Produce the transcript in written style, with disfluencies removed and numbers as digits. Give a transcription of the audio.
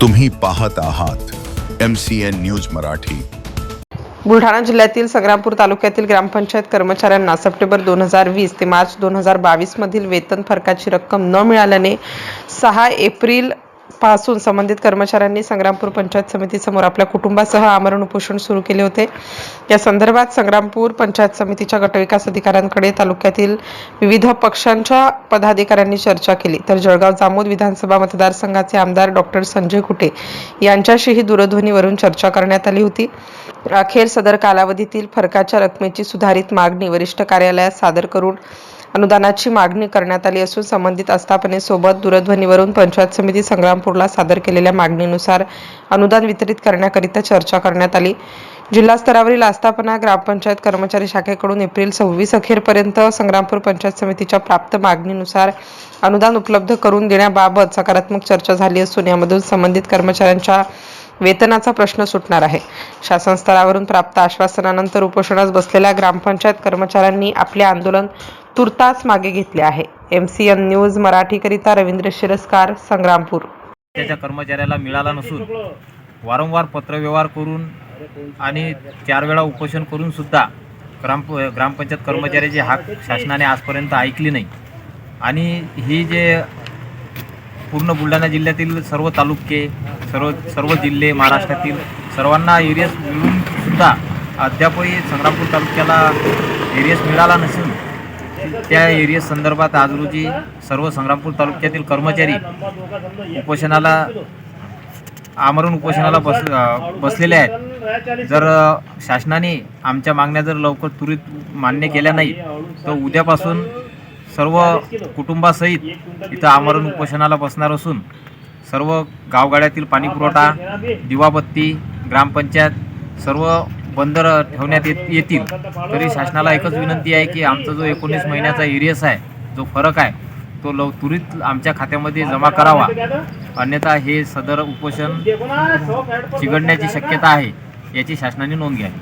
तुम्ही पाहत आहात MCN न्यूज मराठी। बुलढाणा जिल्ह्यातील संग्रामपूर तालुक्यातील ग्रामपंचायत कर्मचाऱ्यांना सप्टेंबर 2020 ते मार्च 2022 मधील वेतन फरकाची रक्कम न मिळाल्याने 6 एप्रिल पासून संबंधित कर्मचाऱ्यांनी संग्रामपूर पंचायत समितीसमोर आपल्या कुटुंबासह आमरण उपोषण सुरू केले होते। या संदर्भात संग्रामपूर पंचायत समितीच्या गटविकास अधिकाऱ्यांकडे तालुक्यातील विविध पक्षांच्या पदाधिकाऱ्यांनी चर्चा केली, तर जळगाव जामोद विधानसभा मतदारसंघाचे आमदार डॉक्टर संजय कुटे यांच्याशीही दूरध्वनीवरून चर्चा करण्यात आली होती। अखेर सदर कालावधीतील फरकाच्या रकमेची सुधारित मागणी वरिष्ठ कार्यालयात सादर करून अनुदानाची मागणी करण्यात आली असून संबंधित आस्थापनेसोबत दूरध्वनीवरून पंचायत समिती संग्रामपूरला सादर केलेल्या मागणीनुसार अनुदान वितरित करण्याकरिता चर्चा करण्यात आली। जिल्हा स्तरावरील आस्थापना ग्रामपंचायत कर्मचारी शाखेकडून एप्रिल 26 अखेरपर्यंत संग्रामपूर पंचायत समितीच्या प्राप्त मागणीनुसार अनुदान उपलब्ध करून देण्याबाबत सकारात्मक चर्चा झाली असून यामधून संबंधित कर्मचाऱ्यांच्या वेतनाचा प्रश्न सुटणार आहे। शासन स्तरावरून प्राप्त आश्वासनानंतर उपोषणास बसलेल्या ग्रामपंचायत कर्मचाऱ्यांनी आपले आंदोलन तुर्तास मागे घेतले आहे। MCN न्यूज मराठीकरिता रवींद्र शिरस्कार, संग्रामपूर। त्याच्या कर्मचाऱ्याला मिळाला नसून वारंवार पत्रव्यवहार करून आणि 4 वेळा उपोषण करून सुद्धा ग्रामपंचायत कर्मचाऱ्याची हाक शासनाने आजपर्यंत ऐकली नाही। आणि ही जे पूर्ण बुलढाणा जिल्ह्यातील सर्व तालुके सर्व जिल्हे महाराष्ट्रातील सर्वांना एरियस मिळून सुद्धा अद्यापही संग्रामपूर तालुक्याला एरियस मिळाला नसून त्या एरियस संदर्भात आज रोजी सर्व संग्रामपूर तालुक्यातील कर्मचारी आमरण उपोषणाला बसलेले आहेत। जर शासनाने आमच्या मागण्या जर लवकर त्वरित मान्य केल्या नाही तर उद्यापासून सर्व कुटुंबासहित इथं आमरण उपोषणाला बसणार असून सर्व गावगाड्यातील पाणीपुरवठा, दिवाबत्ती, ग्रामपंचायत सर्व बंद ठेवण्यात येतील। तरी शासनाला एकच विनंती आहे की आमचा जो 19 महिन्याचा एरियस आहे, जो फरक आहे, तो त्वरित आमच्या खात्यामध्ये जमा करावा, अन्यथा हे सदर उपोषण चिघळण्याची शक्यता आहे, याची शासनाने नोंद घ्यावी।